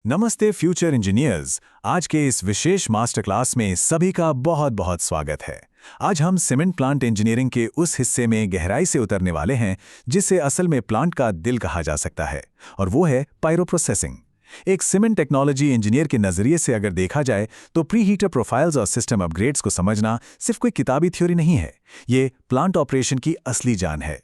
नमस्ते future engineers. आज के इस विशेष मास्टर क्लास में सभी का बहुत बहुत स्वागत है। आज हम सीमेंट प्लांट इंजीनियरिंग के उस हिस्से में गहराई से उतरने वाले हैं जिसे असल में प्लांट का दिल कहा जा सकता है, और वो है पायरो प्रोसेसिंग। एक सीमेंट टेक्नोलॉजी इंजीनियर के नजरिए से अगर देखा जाए तो प्री हीटर प्रोफाइल्स और सिस्टम अपग्रेड्स को समझना सिर्फ कोई किताबी थ्योरी नहीं है, ये प्लांट ऑपरेशन की असली जान है।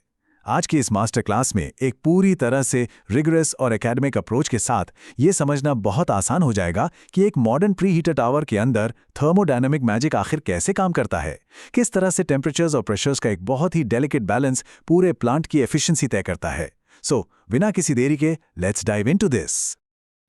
आज की इस मास्टर क्लास में एक पूरी तरह से रिगरस और एकेडमिक अप्रोच के साथ ये समझना बहुत आसान हो जाएगा कि एक मॉडर्न प्री हीटर टावर के अंदर थर्मोडायनामिक मैजिक आखिर कैसे काम करता है, किस तरह से टेम्परेचर्स और प्रेशर्स का एक बहुत ही डेलिकेट बैलेंस पूरे प्लांट की एफिशिएंसी तय करता है। सो बिना किसी देरी के लेट्स डाइव इनटू दिस।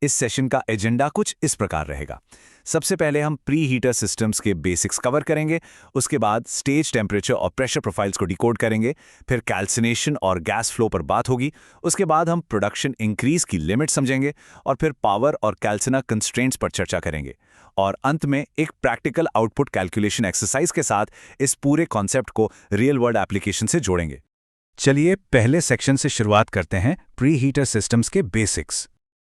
इस सेशन का एजेंडा कुछ इस प्रकार रहेगा। सबसे पहले हम प्री हीटर सिस्टम्स के बेसिक्स कवर करेंगे, उसके बाद स्टेज टेम्परेचर और प्रेशर प्रोफाइल्स को डिकोड करेंगे, फिर कैल्सिनेशन और गैस फ्लो पर बात होगी, उसके बाद हम प्रोडक्शन इंक्रीज की लिमिट समझेंगे और फिर पावर और कैल्सिना कंस्ट्रेंट्स पर चर्चा करेंगे, और अंत में एक प्रैक्टिकल आउटपुट कैलकुलेशन एक्सरसाइज के साथ इस पूरे कॉन्सेप्ट को रियल वर्ल्ड एप्लीकेशन से जोड़ेंगे। चलिए पहले सेक्शन से शुरुआत करते हैं, प्री हीटर सिस्टम्स के बेसिक्स।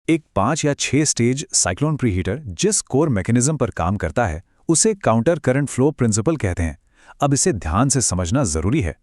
एक 5 या 6 स्टेज साइक्लोन प्रीहीटर जिस कोर मैकेनिज्म पर काम करता है उसे काउंटर करंट फ्लो प्रिंसिपल कहते हैं। अब इसे ध्यान से समझना जरूरी है।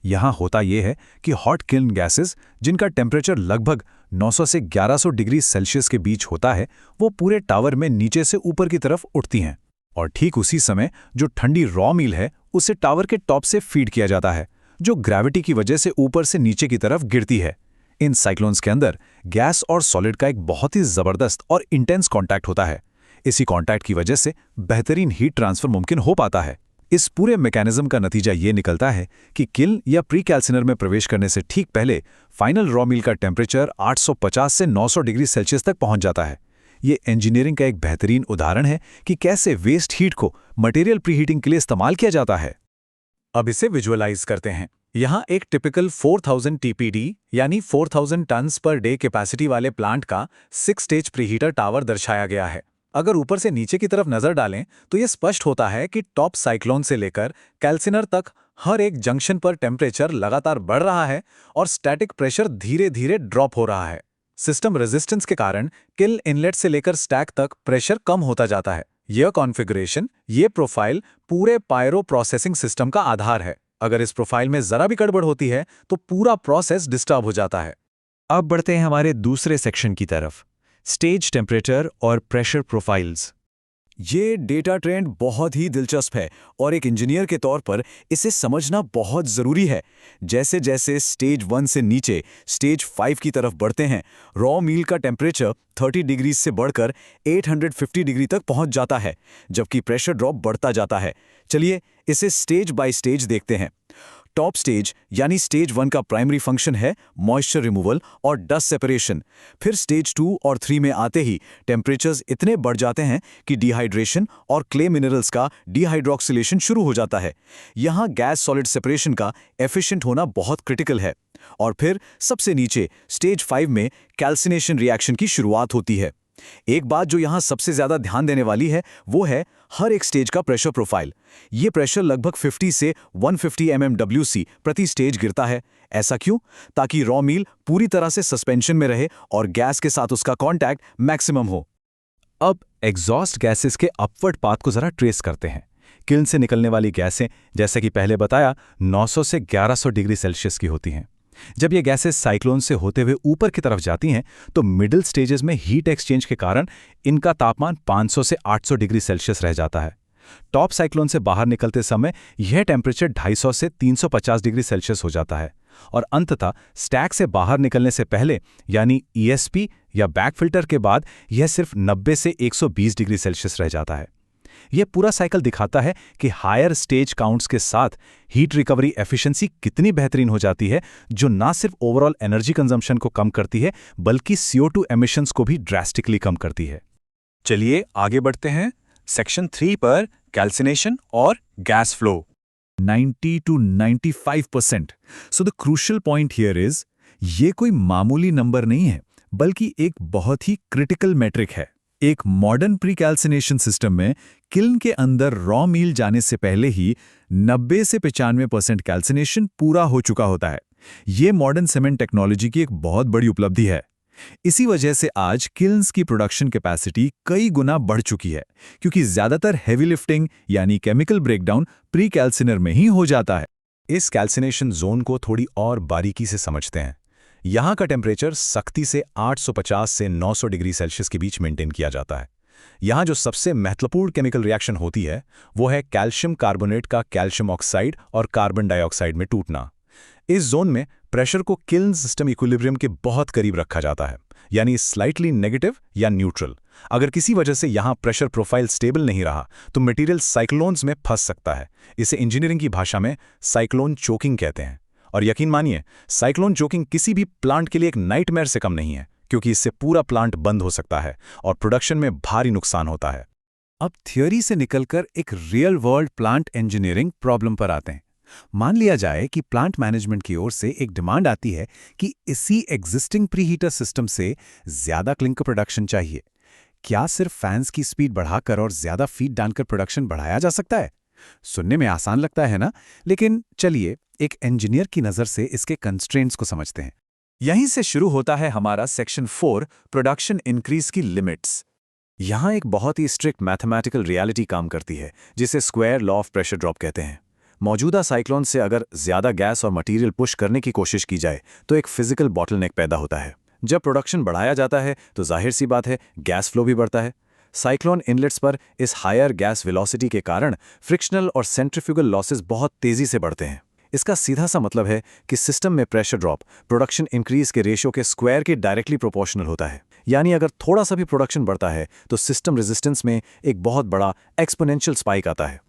यहाँ होता यह है कि हॉट किल्न गैसेस, जिनका टेम्परेचर लगभग 900 से 1100 डिग्री सेल्सियस के बीच होता है, वो पूरे टावर में नीचे से ऊपर की तरफ उठती हैं, और ठीक उसी समय जो ठंडी रॉ मील है उसे टावर के टॉप से फीड किया जाता है, जो ग्रेविटी की वजह से ऊपर से नीचे की तरफ गिरती है। इन साइक्लोन्स के अंदर गैस और सॉलिड का एक बहुत ही जबरदस्त और इंटेंस कांटेक्ट होता है। इसी कांटेक्ट की वजह से बेहतरीन हीट ट्रांसफर मुमकिन हो पाता है। इस पूरे मैकेनिज्म का नतीजा ये निकलता है कि किल्न या प्री कैल्सिनर में प्रवेश करने से ठीक पहले फाइनल रॉ मील का टेम्परेचर 850 से 900 डिग्री सेल्सियस तक पहुंच जाता है। ये इंजीनियरिंग का एक बेहतरीन उदाहरण है कि कैसे वेस्ट हीट को मटेरियल प्रीहीटिंग के लिए इस्तेमाल किया जाता है। अब इसे विजुअलाइज करते हैं। यहाँ एक टिपिकल 4000 TPD यानी 4000 टन्स पर डे कैपेसिटी वाले प्लांट का 6 स्टेज प्रीहीटर टावर दर्शाया गया है। अगर ऊपर से नीचे की तरफ नजर डालें तो यह स्पष्ट होता है कि टॉप साइक्लोन से लेकर कैल्सिनर तक हर एक जंक्शन पर टेम्परेचर लगातार बढ़ रहा है और स्टैटिक प्रेशर धीरे धीरे ड्रॉप हो रहा है। सिस्टम रेजिस्टेंस के कारण किल्न इनलेट से लेकर स्टैक तक प्रेशर कम होता जाता है। यह कॉन्फ़िगरेशन, ये प्रोफाइल पूरे पायरो प्रोसेसिंग सिस्टम का आधार है। अगर इस प्रोफाइल में जरा भी गड़बड़ होती है तो पूरा प्रोसेस डिस्टर्ब हो जाता है। अब बढ़ते हैं हमारे दूसरे सेक्शन की तरफ, स्टेज टेम्परेचर और प्रेशर प्रोफाइल्स। ये डेटा ट्रेंड बहुत ही दिलचस्प है और एक इंजीनियर के तौर पर इसे समझना बहुत ज़रूरी है। जैसे जैसे स्टेज 1 से नीचे स्टेज 5 की तरफ बढ़ते हैं, रॉ मील का टेम्परेचर 30 डिग्री से बढ़कर 850 डिग्री तक पहुंच जाता है, जबकि प्रेशर ड्रॉप बढ़ता जाता है। चलिए इसे स्टेज बाय स्टेज देखते हैं। टॉप स्टेज यानी स्टेज 1 का प्राइमरी फंक्शन है मॉइस्चर रिमूवल और डस्ट सेपरेशन। फिर स्टेज 2 और 3 में आते ही टेम्परेचर्स इतने बढ़ जाते हैं कि डिहाइड्रेशन और क्ले मिनरल्स का डिहाइड्रोक्सिलेशन शुरू हो जाता है। यहाँ गैस सॉलिड सेपरेशन का एफिशिएंट होना बहुत क्रिटिकल है। और फिर सबसे नीचे स्टेज 5 में कैल्सिनेशन रिएक्शन की शुरुआत होती है। एक बात जो यहाँ सबसे ज्यादा ध्यान देने वाली है वो है हर एक स्टेज का प्रेशर प्रोफाइल। ये प्रेशर लगभग 50 से 150 mmWc प्रति स्टेज गिरता है। ऐसा क्यों? ताकि रॉ मील पूरी तरह से सस्पेंशन में रहे और गैस के साथ उसका कांटेक्ट मैक्सिमम हो। अब एग्जॉस्ट गैसेस के अपवर्ड पाथ को जरा ट्रेस करते हैं। किल्न से निकलने वाली गैसें, जैसे कि पहले बताया, 900 से 1100 डिग्री सेल्सियस की होती हैं। जब ये गैसेस साइक्लोन से होते हुए ऊपर की तरफ जाती हैं तो मिडिल स्टेजेस में हीट एक्सचेंज के कारण इनका तापमान 500 से 800 डिग्री सेल्सियस रह जाता है। टॉप साइक्लोन से बाहर निकलते समय यह टेम्परेचर 250 से 350 डिग्री सेल्सियस हो जाता है, और अंततः स्टैक से बाहर निकलने से पहले यानी ESP या बैक फिल्टर के बाद यह सिर्फ 90 से 120 डिग्री सेल्सियस रह जाता है। यह पूरा साइकिल दिखाता है कि हायर स्टेज काउंट्स के साथ हीट रिकवरी एफिशिएंसी कितनी बेहतरीन हो जाती है, जो ना सिर्फ ओवरऑल एनर्जी कंजम्पशन को कम करती है बल्कि CO2 एमिशंस को भी ड्रास्टिकली कम करती है। चलिए आगे बढ़ते हैं सेक्शन 3 पर, कैल्सिनेशन और gas flow. 90 to 95%। So the crucial point here is, ये कोई मामूली नंबर नहीं है बल्कि एक बहुत ही क्रिटिकल मेट्रिक है। एक मॉडर्न प्री कैल्सिनेशन सिस्टम में किल्न के अंदर रॉ मील जाने से पहले ही 90 से 95% कैल्सिनेशन पूरा हो चुका होता है। ये मॉडर्न सीमेंट टेक्नोलॉजी की एक बहुत बड़ी उपलब्धि है। इसी वजह से आज किल्न्स की प्रोडक्शन कैपेसिटी कई गुना बढ़ चुकी है, क्योंकि ज्यादातर हेवी लिफ्टिंग यानी केमिकल ब्रेकडाउन प्री कैल्सिनर में ही हो जाता है। इस कैल्सिनेशन जोन को थोड़ी और बारीकी से समझते हैं। यहाँ का टेम्परेचर सख्ती से 850 से 900 डिग्री सेल्सियस के बीच मेंटेन किया जाता है। यहाँ जो सबसे महत्वपूर्ण केमिकल रिएक्शन होती है वो है कैल्शियम कार्बोनेट का कैल्शियम ऑक्साइड और कार्बन डाइऑक्साइड में टूटना। इस जोन में प्रेशर को किल्न सिस्टम इक्विलिब्रियम के बहुत करीब रखा जाता है, यानी स्लाइटली नेगेटिव या न्यूट्रल। अगर किसी वजह से यहाँ प्रेशर प्रोफाइल स्टेबल नहीं रहा तो मटेरियल साइक्लोन्स में फंस सकता है। इसे इंजीनियरिंग की भाषा में साइक्लोन चोकिंग कहते हैं। और यकीन मानिए, साइक्लोन चोकिंग किसी भी प्लांट के लिए एक नाइटमेयर से कम नहीं है, क्योंकि इससे पूरा प्लांट बंद हो सकता है और प्रोडक्शन में भारी नुकसान होता है। अब थियोरी से निकलकर एक real world plant engineering problem पर आते हैं। मान लिया जाए कि प्लांट मैनेजमेंट की ओर से एक डिमांड आती है कि इसी एग्जिस्टिंग प्रीहीटर सिस्टम से ज्यादा क्लिंकर प्रोडक्शन चाहिए। क्या सिर्फ फैंस की स्पीड बढ़ाकर और ज्यादा फीड डालकर प्रोडक्शन बढ़ाया जा सकता है? सुनने में आसान लगता है ना, लेकिन चलिए एक इंजीनियर की नजर से इसके कंस्ट्रेंट्स को समझते हैं। यहीं से शुरू होता है हमारा सेक्शन 4, प्रोडक्शन इंक्रीज की लिमिट्स। यहाँ एक बहुत ही स्ट्रिक्ट मैथमेटिकल रियलिटी काम करती है, जिसे square law of pressure drop कहते हैं। मौजूदा साइक्लोन से अगर ज्यादा गैस और मटेरियल पुश करने की कोशिश की जाए तो एक फिजिकल बॉटलनेक पैदा होता है। जब प्रोडक्शन बढ़ाया जाता है तो जाहिर सी बात है, गैस फ्लो भी बढ़ता है। साइक्लोन इनलेट्स पर इस हायर गैस वेलोसिटी के कारण फ्रिक्शनल और सेंट्रीफ्यूगल लॉसेस बहुत तेजी से बढ़ते हैं। इसका सीधा सा मतलब है कि सिस्टम में प्रेशर ड्रॉप प्रोडक्शन इंक्रीज के रेशियो के स्क्वायर के डायरेक्टली प्रोपोर्शनल होता है। यानी अगर थोड़ा सा भी प्रोडक्शन बढ़ता है तो सिस्टम रेजिस्टेंस में एक बहुत बड़ा एक्सपोनेंशियल स्पाइक आता है।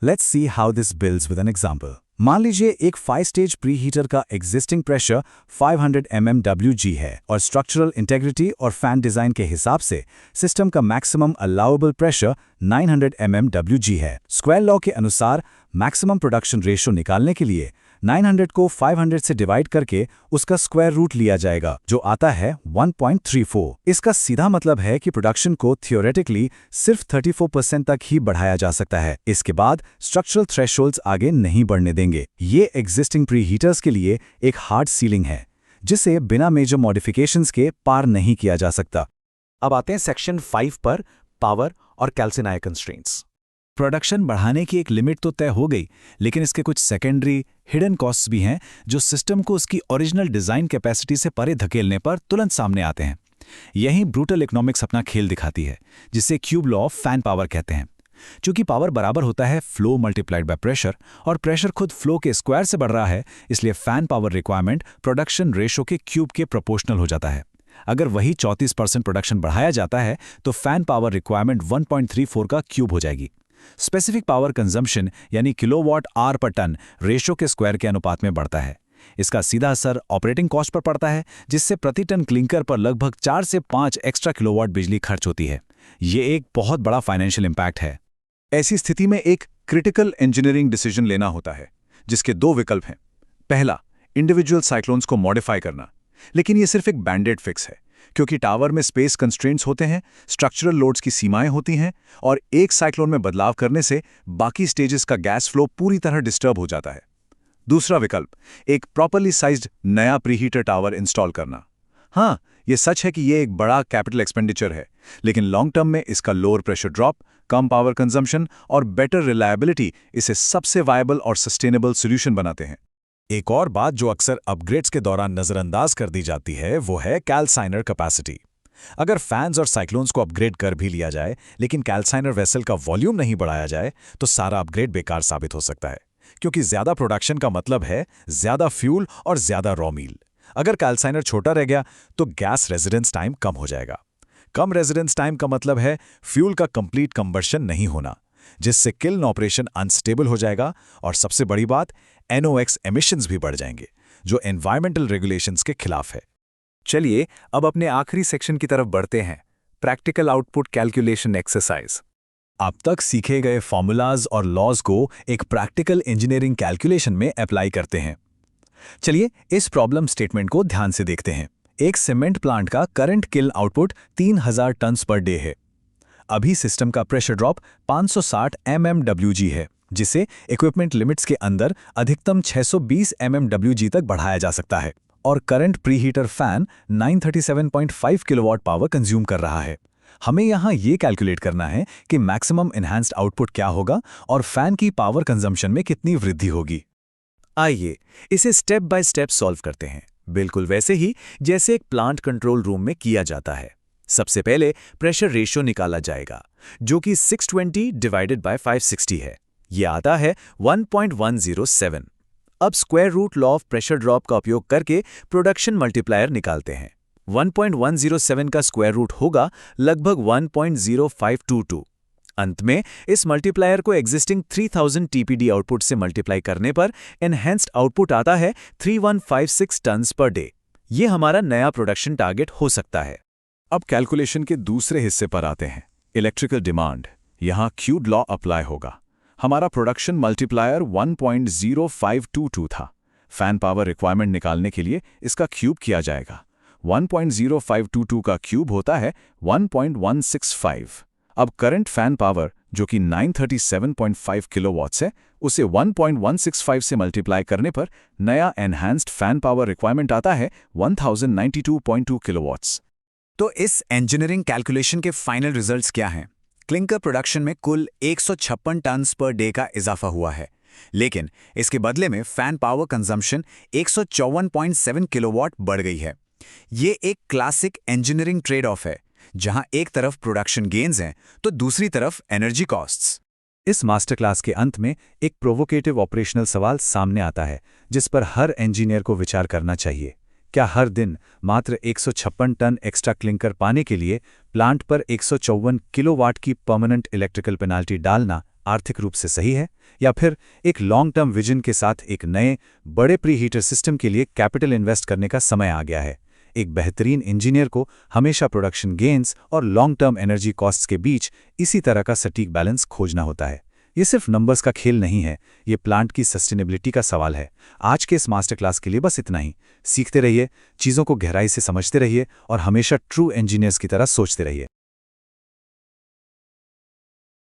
Let's see how this builds with an example. मान लीजिए एक 5 स्टेज प्रीहीटर का एग्जिस्टिंग प्रेशर 500 mmWg है और स्ट्रक्चरल इंटेग्रिटी और फैन डिजाइन के हिसाब से सिस्टम का मैक्सिमम अलाउएबल प्रेशर 900 mmWg है। स्क्वायर लॉ के अनुसार मैक्सिमम प्रोडक्शन रेशियो निकालने के लिए 900 को 500 से डिवाइड करके उसका स्क्वायर रूट लिया जाएगा, जो आता है 1.34। इसका सीधा मतलब है कि प्रोडक्शन को थियोरेटिकली सिर्फ 34% तक ही बढ़ाया जा सकता है। इसके बाद स्ट्रक्चरल थ्रेशोल्ड्स आगे नहीं बढ़ने देंगे। ये एग्जिस्टिंग प्रीहीटर्स के लिए एक हार्ड सीलिंग है, जिसे बिना मेजर मॉडिफिकेशंस के पार नहीं किया जा सकता। अब आते हैं सेक्शन 5 पर, पावर और कैल्सिनाई कंस्ट्रेंट्स। प्रोडक्शन बढ़ाने की एक लिमिट तो तय हो गई, लेकिन इसके कुछ सेकेंडरी हिडन कॉस्ट्स भी हैं जो सिस्टम को उसकी ओरिजिनल डिजाइन कैपेसिटी से परे धकेलने पर तुरंत सामने आते हैं। यहीं ब्रूटल इकोनॉमिक्स अपना खेल दिखाती है, जिसे cube law of fan power कहते हैं। चूंकि पावर बराबर होता है फ्लो मल्टीप्लाइड बाय प्रेशर, और प्रेशर खुद फ्लो के स्क्वायर से बढ़ रहा है, इसलिए fan power requirement production ratio के क्यूब के प्रोपोर्शनल हो जाता है। अगर वही 34% प्रोडक्शन बढ़ाया जाता है तो फैन पावर रिक्वायरमेंट 1.34 का क्यूब हो जाएगी। स्पेसिफिक पावर कंजम्पशन यानी किलोवाट आवर पर टन रेशो के स्क्वायर के अनुपात में बढ़ता है। इसका सीधा असर ऑपरेटिंग कॉस्ट पर पड़ता है, जिससे प्रति टन क्लिंकर पर लगभग 4 से 5 एक्स्ट्रा किलोवाट बिजली खर्च होती है। ये एक बहुत बड़ा फाइनेंशियल इंपैक्ट है। ऐसी स्थिति में एक क्रिटिकल इंजीनियरिंग डिसीजन लेना होता है, जिसके 2 विकल्प हैं। पहला, इंडिविजुअल साइक्लोन्स को मॉडिफाई करना, लेकिन ये सिर्फ एक बैंडेड फिक्स है, क्योंकि टावर में स्पेस कंस्ट्रेंट्स होते हैं, स्ट्रक्चरल लोड्स की सीमाएं होती हैं, और एक साइक्लोन में बदलाव करने से बाकी स्टेजेस का गैस फ्लो पूरी तरह डिस्टर्ब हो जाता है। दूसरा विकल्प, एक प्रॉपरली साइज्ड नया प्रीहीटर टावर इंस्टॉल करना। हाँ, ये सच है कि ये एक बड़ा कैपिटल एक्सपेंडिचर है, लेकिन लॉन्ग टर्म में इसका लोअर प्रेशर ड्रॉप, कम पावर कंजम्पशन और बेटर रिलायबिलिटी इसे सबसे वायबल और सस्टेनेबल सोल्यूशन बनाते हैं। एक और बात जो अक्सर अपग्रेड्स के दौरान नजरअंदाज कर दी जाती है वो है कैल्साइनर कैपेसिटी। अगर फैंस और साइक्लोन्स को अपग्रेड कर भी लिया जाए, लेकिन कैल्साइनर वेसल का वॉल्यूम नहीं बढ़ाया जाए तो सारा अपग्रेड बेकार साबित हो सकता है, क्योंकि ज्यादा प्रोडक्शन का मतलब है ज्यादा फ्यूल और ज्यादा रॉ मील। अगर कैल्साइनर छोटा रह गया तो गैस रेजिडेंस टाइम कम हो जाएगा। कम रेजिडेंस टाइम का मतलब है फ्यूल का कंप्लीट कंबर्शन नहीं होना, जिससे किल्न ऑपरेशन अनस्टेबल हो जाएगा, और सबसे बड़ी बात, NOx एमिशंस भी बढ़ जाएंगे, जो एनवायरमेंटल रेगुलेशंस के खिलाफ है। चलिए अब अपने आखिरी सेक्शन की तरफ बढ़ते हैं, प्रैक्टिकल आउटपुट कैलकुलेशन एक्सरसाइज। अब तक सीखे गए फॉर्मूलाज और लॉज को एक प्रैक्टिकल इंजीनियरिंग कैलकुलेशन में अप्लाई करते हैं। चलिए इस प्रॉब्लम स्टेटमेंट को ध्यान से देखते हैं। एक सीमेंट प्लांट का current kiln output 3000 tons per day है। अभी सिस्टम का प्रेशर ड्रॉप 560 mmWg है, जिसे इक्विपमेंट लिमिट्स के अंदर अधिकतम 620 mmWg तक बढ़ाया जा सकता है। और current preheater fan 937.5 kilowatt power consume कर रहा है। हमें यहाँ ये कैलकुलेट करना है कि मैक्सिमम एनहांस्ड आउटपुट क्या होगा और फैन की पावर कंजम्पशन में कितनी वृद्धि होगी। आइए इसे स्टेप बाय स्टेप सॉल्व करते हैं, बिल्कुल वैसे ही जैसे एक प्लांट कंट्रोल रूम में किया जाता है। सबसे पहले प्रेशर रेशियो निकाला जाएगा, जो कि 620 डिवाइडेड बाय 560 है। यह आता है 1.107। अब square root law of pressure drop का उपयोग करके प्रोडक्शन मल्टीप्लायर निकालते हैं। 1.107 का स्क्वायर रूट होगा लगभग 1.0522। अंत में इस मल्टीप्लायर को एग्जिस्टिंग 3000 टीपीडी आउटपुट से मल्टीप्लाई करने पर एनहेंस्ड आउटपुट आता है 3156 टन्स पर डे। ये हमारा नया प्रोडक्शन टारगेट हो सकता है। अब कैलकुलेशन के दूसरे हिस्से पर आते हैं, इलेक्ट्रिकल डिमांड। यहाँ क्यूब लॉ अप्लाई होगा। हमारा प्रोडक्शन मल्टीप्लायर 1.0522 था। फैन पावर रिक्वायरमेंट निकालने के लिए इसका क्यूब किया जाएगा। 1.0522 का क्यूब होता है 1.165। अब करंट फैन पावर जो कि 937.5 किलोवाट्स है, उसे 1.165 से मल्टीप्लाई करने पर नया एनहांस्ड फैन पावर रिक्वायरमेंट आता है 1092.2 किलोवाट्स। तो इस इंजीनियरिंग कैलकुलेशन के फाइनल रिजल्ट्स क्या हैं? क्लिंकर प्रोडक्शन में कुल 156 टन्स पर डे का इजाफा हुआ है, लेकिन इसके बदले में फैन पावर कंजम्पशन 154.7 किलोवाट बढ़ गई है। ये एक क्लासिक इंजीनियरिंग ट्रेड ऑफ है, जहां एक तरफ प्रोडक्शन गेन्स हैं तो दूसरी तरफ एनर्जी कॉस्ट्स। इस मास्टर क्लास के अंत में एक प्रोवोकेटिव ऑपरेशनल सवाल सामने आता है, जिस पर हर इंजीनियर को विचार करना चाहिए। क्या हर दिन मात्र 156 टन एक्स्ट्रा क्लिंकर पाने के लिए प्लांट पर 154 किलोवाट की परमानेंट इलेक्ट्रिकल पेनाल्टी डालना आर्थिक रूप से सही है, या फिर एक लॉन्ग टर्म विजन के साथ एक नए बड़े प्रीहीटर सिस्टम के लिए कैपिटल इन्वेस्ट करने का समय आ गया है? एक बेहतरीन इंजीनियर को हमेशा प्रोडक्शन गेन्स और लॉन्ग टर्म एनर्जी कॉस्ट्स के बीच इसी तरह का सटीक बैलेंस खोजना होता है। ये सिर्फ नंबर्स का खेल नहीं है, ये प्लांट की सस्टेनेबिलिटी का सवाल है। आज के इस मास्टर क्लास के लिए बस इतना ही। सीखते रहिए, चीज़ों को गहराई से समझते रहिए और हमेशा ट्रू इंजीनियर्स की तरह सोचते रहिए।